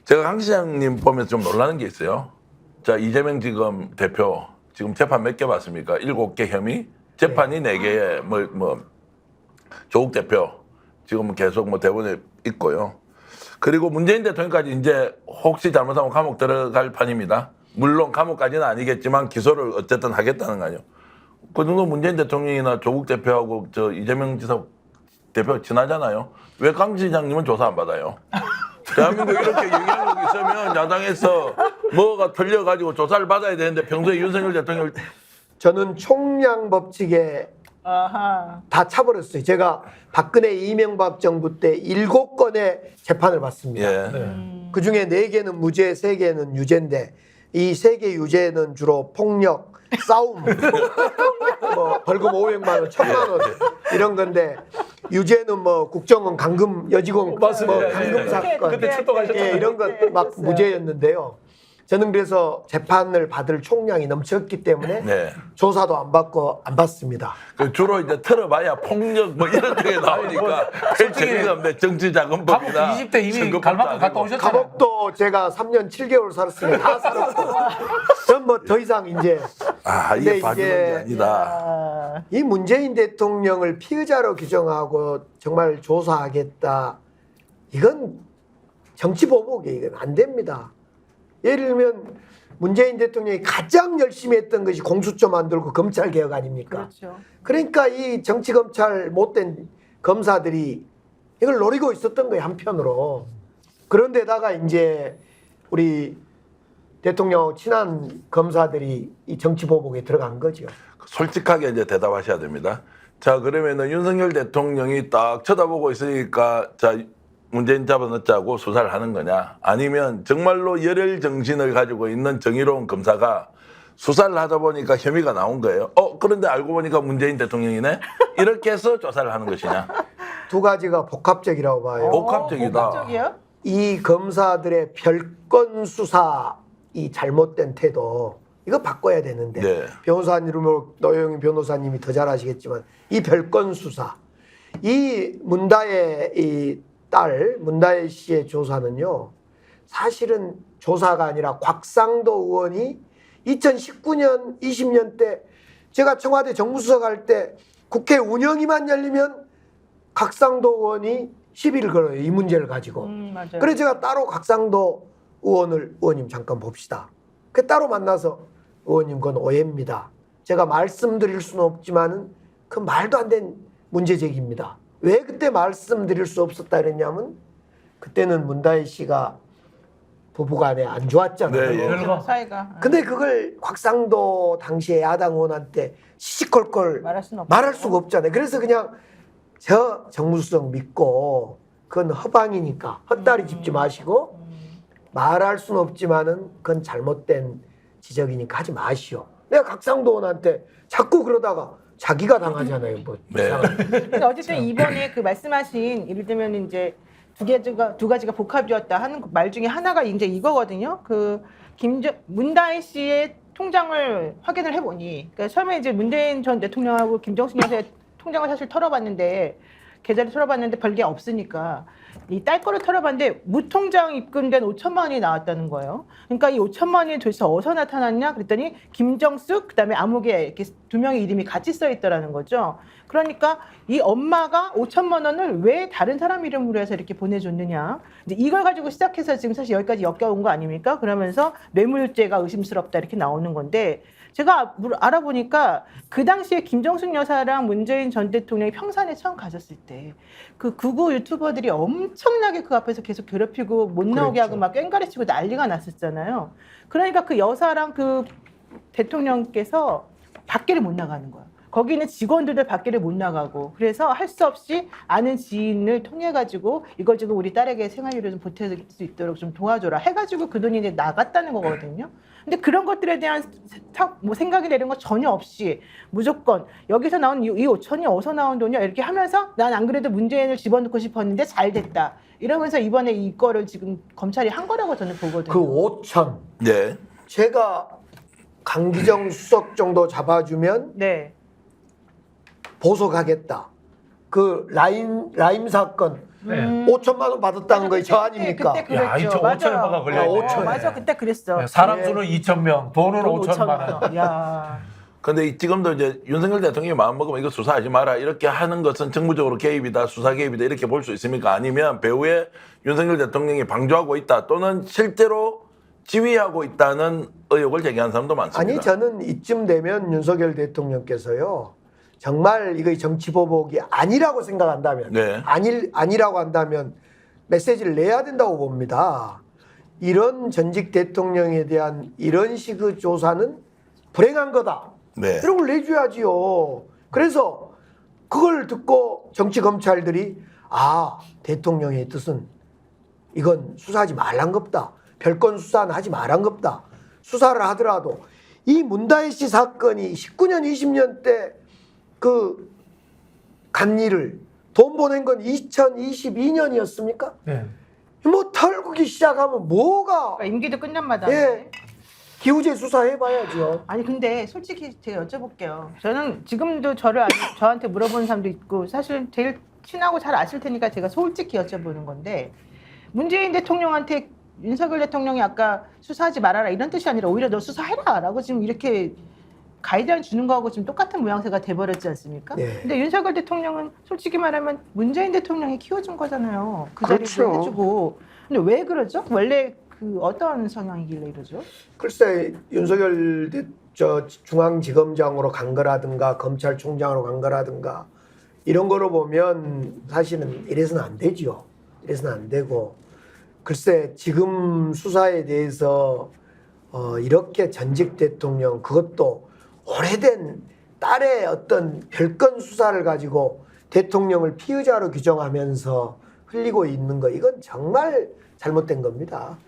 제가 강 시장님 보면서 좀 놀라는 게 있어요. 자, 이재명 지금 대표 지금 재판 몇 개 받습니까? 7개 혐의, 재판이 4개에 조국 대표 지금 계속 대본에 있고요. 그리고 문재인 대통령까지 이제 혹시 잘못하면 감옥 들어갈 판입니다. 물론 감옥까지는 아니겠지만 기소를 어쨌든 하겠다는 거 아니에요. 그 정도 문재인 대통령이나 조국 대표하고 저 이재명 지사 대표 친하잖아요. 왜 강 시장님은 조사 안 받아요? 대한민국 이렇게 영향력이 있으면 야당에서 뭐가 틀려가지고 조사를 받아야 되는데 평소에 윤석열 대통령 저는 총량 법칙에 아하. 다 차버렸어요. 제가 박근혜 이명박 정부 때 7건의 재판을 받습니다. 예. 그중에 4개는 무죄, 3개는 유죄인데 이 3개 유죄는 주로 폭력, 싸움, 뭐 벌금 500만 원, 1000만 원 이런 건데 유죄는 뭐 국정원 감금 여직원 뭐 맞습니다. 감금 예. 사건 그때 출동하셨잖아요. 예, 이런 것 막 무죄였는데요. 저는 그래서 재판을 받을 총량이 넘쳤기 때문에 네. 조사도 안 받고 안 받습니다. 그 주로 이제 틀어봐야 폭력 뭐 이런 쪽에 나오니까 별 재미가 없네. 감옥 정치자금법이나 20대 이미 갈만큼 갔다 오셨잖아요. 감옥도 제가 3년 7개월 살았으니까 다 살았고 전 뭐 더 이상 이제 아, 근데 이게 봐주는 게 이제 아니다. 이 문재인 대통령을 피의자로 규정하고 정말 조사하겠다. 이건 정치 보복이에요. 이건 안 됩니다. 예를 들면 문재인 대통령이 가장 열심히 했던 것이 공수처 만들고 검찰 개혁 아닙니까? 그렇죠. 그러니까 이 정치 검찰 못된 검사들이 이걸 노리고 있었던 거예요, 한편으로. 그런데다가 이제 우리 대통령 친한 검사들이 이 정치 보복에 들어간 거죠. 솔직하게 이제 대답하셔야 됩니다. 자, 그러면은 윤석열 대통령이 딱 쳐다보고 있으니까 자, 문재인 잡아넣자고 수사를 하는 거냐? 아니면 정말로 열혈 정신을 가지고 있는 정의로운 검사가 수사를 하다 보니까 혐의가 나온 거예요. 그런데 알고 보니까 문재인 대통령이네? 이렇게 해서 조사를 하는 것이냐? 두 가지가 복합적이라고 봐요. 복합적이다. 복합적이요? 이 검사들의 별건 수사 이 잘못된 태도 이거 바꿔야 되는데 네. 변호사님으로 노영희 변호사님이 더 잘 아시겠지만 이 별건 수사 이 문다의 이 딸 문다혜 씨의 조사는요 사실은 조사가 아니라 곽상도 의원이 2019년 20년 때 제가 청와대 정무수석 할 때 국회 운영위만 열리면 곽상도 의원이 시비를 걸어요. 이 문제를 가지고. 맞아요. 그래서 제가 따로 곽상도 의원님 잠깐 봅시다. 그 따로 만나서 의원님 그건 오해입니다. 제가 말씀드릴 수는 없지만은 그 말도 안 된 문제 제기입니다. 왜 그때 말씀드릴 수 없었다 그랬냐면 그때는 문다혜 씨가 부부간에 안 좋았잖아요. 네, 예. 그렇죠. 사이가. 근데 그걸 곽상도 당시에 야당 의원한테 시시콜콜 말할 수는 수가 없잖아요. 그래서 그냥 저 정무수석 믿고 그건 허방이니까 헛다리 짚지 마시고 말할 수는 없지만은 그건 잘못된 지적이니까 하지 마시오. 내가 곽상도 의원한테 자꾸 그러다가 자기가 당하잖아요. 뭐 네. 이상한. 근데 어쨌든 이번에 그 말씀하신 예를 들면 이제 두 가지가 복합이었다 하는 말 중에 하나가 이제 이거거든요. 그 문다혜 씨의 통장을 확인을 해보니, 그러니까 처음에 이제 문재인 전 대통령하고 김정숙 여사의 통장을 사실 털어봤는데 계좌를 털어봤는데 별게 없으니까 이 딸 거를 털어봤는데 무통장 입금된 5천만 원이 나왔다는 거예요. 그러니까 이 5천만 원이 도대체 어디서 나타났냐 그랬더니 김정숙 그다음에 아무개 이렇게 두 명의 이름이 같이 써 있더라는 거죠. 그러니까 이 엄마가 5천만 원을 왜 다른 사람 이름으로 해서 이렇게 보내줬느냐. 이제 이걸 가지고 시작해서 지금 사실 여기까지 엮여온 거 아닙니까? 그러면서 뇌물죄가 의심스럽다 이렇게 나오는 건데 제가 알아보니까 그 당시에 김정숙 여사랑 문재인 전 대통령이 평산에 처음 가셨을 때 그 극우 유튜버들이 엄청나게 그 앞에서 계속 괴롭히고 못 나오게 하고 막 꽹가리치고 난리가 났었잖아요. 그러니까 그 여사랑 그 대통령께서 밖에를 못 나가는 거예요. 거기 있는 직원들도 밖에를 못 나가고 그래서 할 수 없이 아는 지인을 통해 가지고 이걸 지금 우리 딸에게 생활비를 좀 보태줄 수 있도록 좀 도와줘라 해가지고 그 돈이 이제 나갔다는 거거든요. 근데 그런 것들에 대한 뭐 생각이 내는 거 전혀 없이 무조건 여기서 나온 이 5천이 어디서 나온 돈이야 이렇게 하면서 난 안 그래도 문재인을 집어넣고 싶었는데 잘 됐다 이러면서 이번에 이거를 지금 검찰이 한 거라고 저는 보거든요. 그 5천. 네. 제가 강기정 수석 정도 잡아주면 네. 보석하겠다. 그 라임 사건 네. 5천만 원 받았다는 거에 저 그때 아닙니까? 그랬죠. 야, 5천여가 걸려. 5천에. 맞아, 그때 그랬어. 사람 수는 2,000명, 돈은 돈 5천만 원. 야. 근데 지금도 이제 윤석열 대통령이 마음 먹으면 이거 수사하지 마라 이렇게 하는 것은 정부적으로 개입이다, 수사 개입이다 이렇게 볼 수 있습니까? 아니면 배후에 윤석열 대통령이 방조하고 있다 또는 실제로 지휘하고 있다는 의혹을 제기한 사람도 많습니다. 아니 저는 이쯤 되면 윤석열 대통령께서요 정말 이거 정치보복이 아니라고 생각한다면 네. 아니라고 한다면 메시지를 내야 된다고 봅니다. 이런 전직 대통령에 대한 이런 식의 조사는 불행한 거다. 네. 이런 걸 내줘야지요. 그래서 그걸 듣고 정치 검찰들이 아 대통령의 뜻은 이건 수사하지 말란 겁다. 별건 수사는 하지 말란 겁다. 수사를 하더라도 이 문다혜 씨 사건이 19년 20년 때 그 간일을 돈 보낸 건 2022년이었습니까? 네. 뭐 털기 시작하면 뭐가 그러니까 임기도 끝난 마당에. 예. 기우제 수사해봐야죠. 아니 근데 솔직히 제가 여쭤볼게요. 저는 지금도 저한테 물어보는 사람도 있고 사실 제일 친하고 잘 아실 테니까 제가 솔직히 여쭤보는 건데 문재인 대통령한테 윤석열 대통령이 아까 수사하지 말아라 이런 뜻이 아니라 오히려 너 수사해라라고 지금 이렇게 가이드라인 주는 거하고 지금 똑같은 모양새가 돼버렸지 않습니까? 네. 근데 윤석열 대통령은 솔직히 말하면 문재인 대통령이 키워준 거잖아요. 그 그렇죠. 자리도 해주고. 근데 왜 그러죠? 원래 그 어떤 성향이길래 이러죠? 글쎄 윤석열 중앙지검장으로 간 거라든가 검찰총장으로 간 거라든가 이런 거로 보면 사실은 이래서는 안 되죠. 이래서는 안 되고 글쎄 지금 수사에 대해서 이렇게 전직 대통령 그것도 오래된 딸의 어떤 별건 수사를 가지고 대통령을 피의자로 규정하면서 흘리고 있는 거 이건 정말 잘못된 겁니다.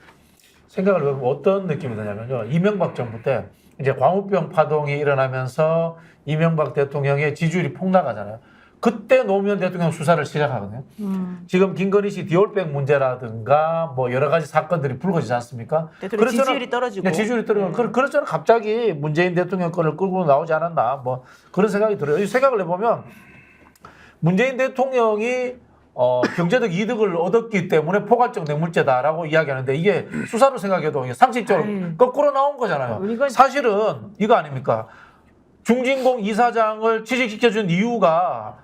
생각을 해보면 어떤 느낌이 드냐면요. 이명박 정부 때 이제 광우병 파동이 일어나면서 이명박 대통령의 지지율이 폭락하잖아요. 그때 노무현 대통령 수사를 시작하거든요. 지금 김건희 씨 디올백 문제라든가 뭐 여러 가지 사건들이 불거지지 않습니까? 대통령 지지율이 떨어지고. 네, 지지율이 떨어지고. 그렇잖아요. 갑자기 문재인 대통령 건을 끌고 나오지 않았나 뭐 그런 생각이 들어요. 이 생각을 해보면 문재인 대통령이 경제적 이득을 얻었기 때문에 포괄적 뇌물죄다라고 이야기하는데 이게 수사로 생각해도 이게 상식적으로 아유. 거꾸로 나온 거잖아요. 이건- 사실은 이거 아닙니까? 중진공 이사장을 취직시켜준 이유가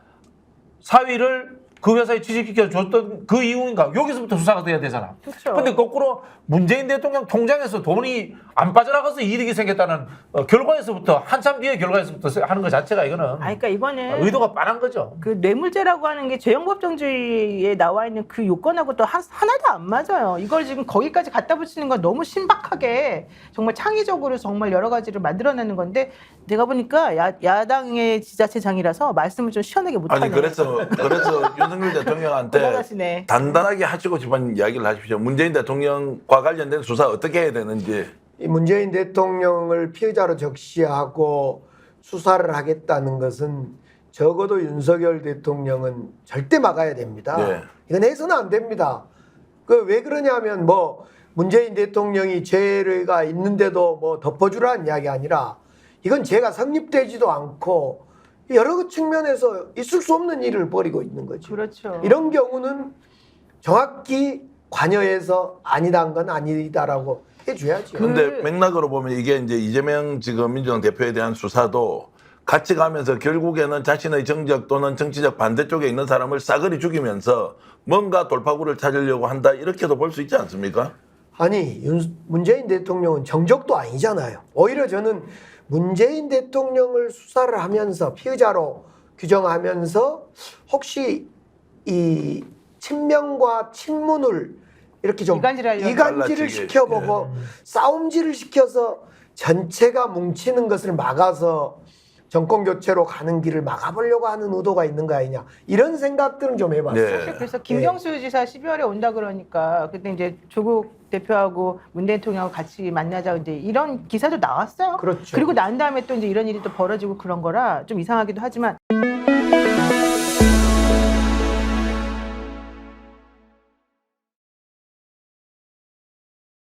사위를 그 회사에 취직시켜줬던 그 이유인가? 여기서부터 수사가 돼야 되잖아. 그렇죠. 근데 거꾸로 문재인 대통령 통장에서 돈이 안 빠져나가서 이득이 생겼다는 결과에서부터 한참 뒤에 결과에서부터 하는 것 자체가 이거는 아니, 그러니까 이거는 의도가 빤한 거죠. 그 뇌물죄라고 하는 게 죄형법정주의에 나와 있는 그 요건하고 또 하나도 안 맞아요. 이걸 지금 거기까지 갖다 붙이는 건 너무 신박하게 정말 창의적으로 정말 여러 가지를 만들어내는 건데 내가 보니까 야당의 지자체장이라서 말씀을 좀 시원하게 못하네. 아니 그래서 윤석열 대통령한테 돌아가시네. 단단하게 하시고 싶은 이야기를 하십시오. 문재인 대통령과 관련된 수사 어떻게 해야 되는지. 이 문재인 대통령을 피의자로 적시하고 수사를 하겠다는 것은 적어도 윤석열 대통령은 절대 막아야 됩니다. 네. 이건 해서는 안 됩니다. 그 왜 그러냐면 뭐 문재인 대통령이 죄가 있는데도 뭐 덮어주라는 이야기 아니라 이건 죄가 성립되지도 않고 여러 측면에서 있을 수 없는 일을 벌이고 있는 거죠. 그렇죠. 이런 경우는 정확히 관여해서 아니다는 건 아니다라고 해줘야죠. 근데 맥락으로 보면 이게 이제 이재명 지금 민주당 대표에 대한 수사도 같이 가면서 결국에는 자신의 정적 또는 정치적 반대쪽에 있는 사람을 싸그리 죽이면서 뭔가 돌파구를 찾으려고 한다 이렇게도 볼 수 있지 않습니까? 아니 문재인 대통령은 정적도 아니잖아요. 오히려 저는 문재인 대통령을 수사를 하면서 피의자로 규정하면서 혹시 이 친명과 친문을 이렇게 좀 이간질하려고. 이간질을 갈라치기. 시켜보고 싸움질을 시켜서 전체가 뭉치는 것을 막아서 정권 교체로 가는 길을 막아보려고 하는 의도가 있는 거 아니냐 이런 생각들은 좀 해봤어요. 네. 사실 그래서 김경수 지사 12월에 온다 그러니까 그때 이제 조국 대표하고 문 대통령하고 같이 만나자 이제 이런 기사도 나왔어요. 그렇죠. 그리고 난 다음에 또 이제 이런 일이 또 벌어지고 그런 거라 좀 이상하기도 하지만